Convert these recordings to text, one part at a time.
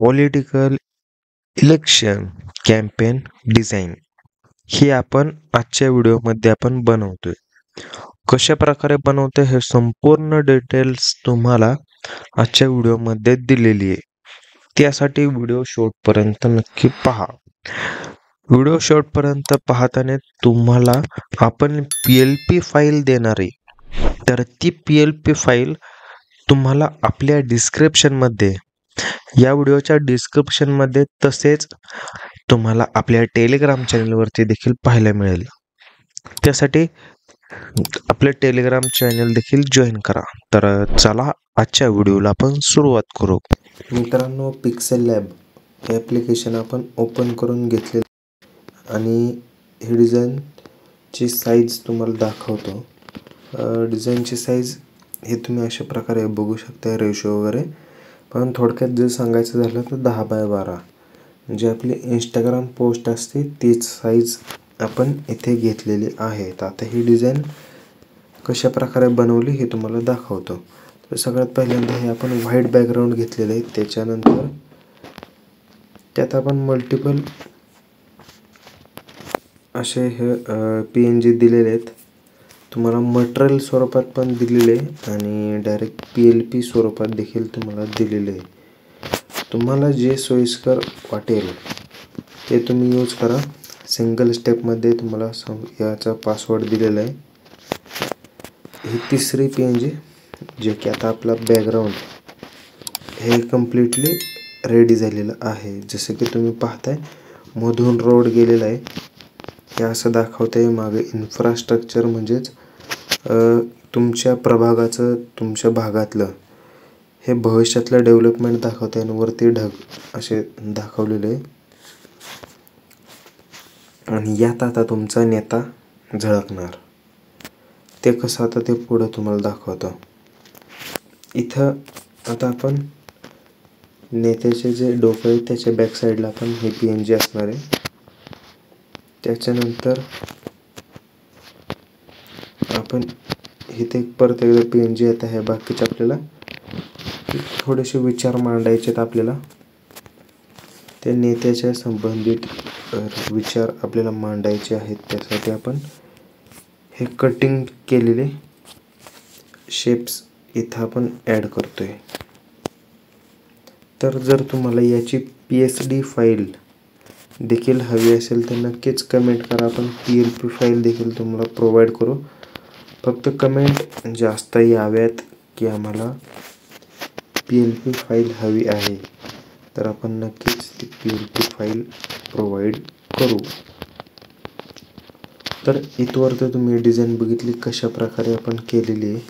Political election campaign design ही आपण आजच्या व्हिडिओमध्ये आपण बनवतोय. कशा प्रकारे बनवतोय हे संपूर्ण डिटेल्स तुम्हाला आजच्या व्हिडिओमध्ये दिलेली आहे. त्यासाठी व्हिडिओ शेवटपर्यंत नक्की पहा. व्हिडिओ शेवटपर्यंत पाहताना तुम्हाला आपण PLP फाईल देणार आहे, तर ती PLP फाईल तुम्हाला आपल्या डिस्क्रिप्शनमध्ये, या व्हिडिओच्या डिस्क्रिप्शनमध्ये, तसेच तुम्हाला आपल्या टेलिग्राम चॅनलवरती देखील पाहायला मिळेल. त्यासाठी आपले टेलिग्राम चॅनल देखील जॉईन करा. तर चला आजच्या व्हिडिओला आपण सुरुवात करू. मित्रांनो, पिक्सेल लॅब हे ॲप्लिकेशन आपण ओपन करून घेतले आणि ही डिझाईनची साईज तुम्हाला दाखवतो. डिझाईनची साईज हे तुम्ही अशा प्रकारे बघू शकता, रेशो वगैरे. पण थोडक्यात जर सांगायचं झालं तर 10x12 म्हणजे आपली इंस्टाग्राम पोस्ट असते तीच साईज आपण इथे घेतलेली आहे. तर आता ही डिझाईन कशा प्रकारे बनवली हे तुम्हाला दाखवतो. तर सगळ्यात पहिल्यांदा हे आपण व्हाईट बॅकग्राऊंड घेतलेलं आहे. त्याच्यानंतर त्यात आपण मल्टिपल असे हे PNG दिलेले आहेत. तुम्हाला मटेरियल स्वरूपात पण दिलेले आहे आणि डायरेक्ट PLP स्वरूपात देखील तुम्हाला दिलेले आहे. तुम्हाला जे सोयीस्कर वाटेल ते तुम्ही यूज करा. सिंगल स्टेपमध्ये तुम्हाला याचा पासवर्ड दिलेला आहे. ही तिसरी PNG जे की आता आपला बॅकग्राऊंड हे कम्प्लिटली रेडी झालेलं आहे. जसं की तुम्ही पाहताय मधून रोड गेलेला आहे. हे असं दाखवतंय मागे इन्फ्रास्ट्रक्चर, म्हणजेच तुमच्या प्रभागाचं, तुमच्या भागातलं हे भविष्यातलं डेव्हलपमेंट दाखवतंय आणि वरती ढग असे दाखवलेले आहे. आणि यात आता तुमचा नेता झळकणार. ते कसं आता ते पुढं तुम्हाला दाखवतो. इथं आता आपण नेत्याचे जे डोकं आहे त्याच्या बॅक साईडला पण हे PNG असणार आहे. त्याच्यानंतर आपण इथे परत एकदा PNG येत आहे. बाकीचे आपल्याला थोडेसे विचार मांडायचे आहेत. आपल्याला त्या नेत्याच्या संबंधित विचार आपल्याला मांडायचे आहेत. त्यासाठी आपण हे कटिंग केलेले शेप्स इथं आपण ॲड करतोय. तर जर तुम्हाला याची PSD फाईल देखील हवी असेल तर नक्कीच कमेंट करा. आपण PLP फाईल देखील तुम्हाला प्रोव्हाइड करू. फक्त कमेंट जास्त याव्यात की आम्हाला PLP फाईल हवी आहे, तर आपण नक्कीच ती PLP फाईल प्रोव्हाइड करू. तर इथवर तर तुम्ही डिझाईन बघितली कशा प्रकारे आपण केलेली आहे.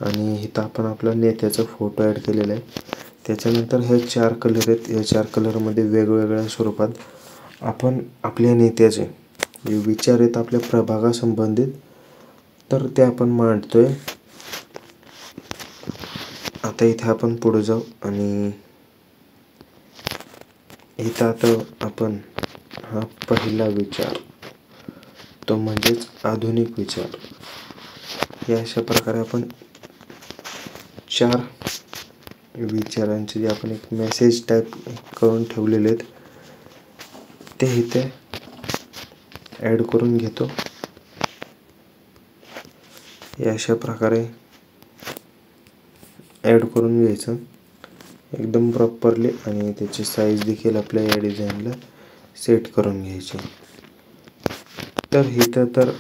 आणि इथं आपण आपला नेत्याचा फोटो ॲड केलेला आहे. त्याच्यानंतर हे 4 कलर आहेत. या 4 कलरमध्ये वेगवेगळ्या स्वरूपात आपण आपल्या नेत्याचे जे विचार आहेत आपल्या प्रभागासंबंधित, तर ते आपण मांडतोय. आता इथे आपण पुढे जाऊ आणि इथं आता आपण हा पहिला विचार, तो म्हणजेच आधुनिक विचार, या अशा प्रकारे आपण 4 विचारांचे जे आपण एक मेसेज टाईप करून ठेवलेले आहेत ते इथे ॲड करून घेतो. या अशा प्रकारे ॲड करून घ्यायचं एकदम प्रॉपरली आणि त्याची साईज देखील आपल्या या डिझाईनला सेट करून घ्यायची. तर इथं तर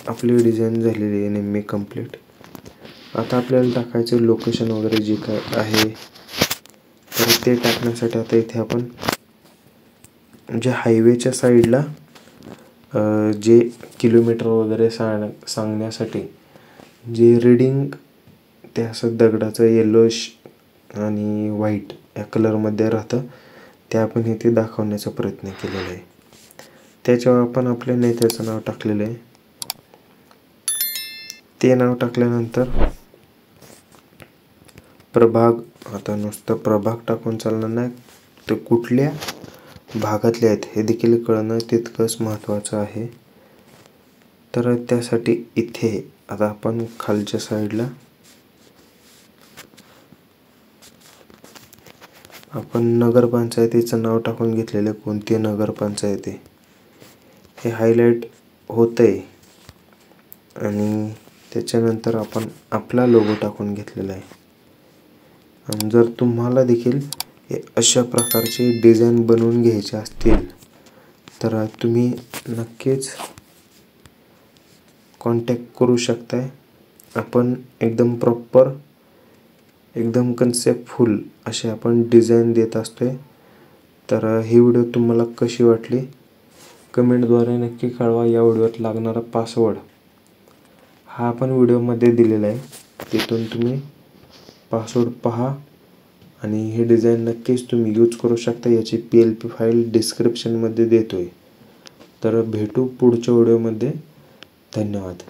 आपली डिझाईन झालेली आहे नेहमी कंप्लीट. आता आपल्याला टाकायचं लोकेशन वगैरे जे काय आहे, तर ते टाकण्यासाठी आता इथे आपण जे हायवेच्या साईडला जे किलोमीटर वगैरे सांगण्यासाठी जे रीडिंग ते असं दगडाचं येलोश आणि व्हाईट या कलरमध्ये राहतं, ते आपण इथे दाखवण्याचा प्रयत्न केलेला आहे. त्याच्यावर आपण आपल्या नेत्याचं नाव टाकलेलं आहे. ते नाव टाकल्यानंतर प्रभाग, आता नुसतं प्रभाग टाकून चालणार नाही, तर कुठल्या भागातले आहेत हे देखील कळणं तितकंच महत्त्वाचं आहे. तर त्यासाठी इथे आता आपण खालच्या साईडला आपण नगरपंचायतीचं नाव टाकून घेतलेलं, कोणती नगरपंचायत आहे हे हायलाईट होतंय. आणि त्याच्यानंतर आपण आपला लोगो टाकून घेतलेला आहे. आणि जर तुम्हाला देखील हे अशा प्रकारचे डिझाईन बनवून घ्यायचे असतील तर तुम्ही नक्कीच कॉन्टॅक्ट करू शकताय. आपण एकदम प्रॉपर, एकदम कन्सेप्टफुल असे आपण डिझाईन देत असतोय. तर ही व्हिडिओ तुम्हाला कशी वाटली कमेंटद्वारे नक्की कळवा. या व्हिडिओत लागणारा पासवर्ड हा आपण व्हिडिओमध्ये दिलेला आहे, तिथून तुम्ही पासवर्ड पहा आणि हे डिझाईन नक्कीच तुम्ही यूज करू शकता. याची PLP फाईल डिस्क्रिप्शनमध्ये देतोय. तर भेटू पुढच्या व्हिडिओमध्ये. धन्यवाद.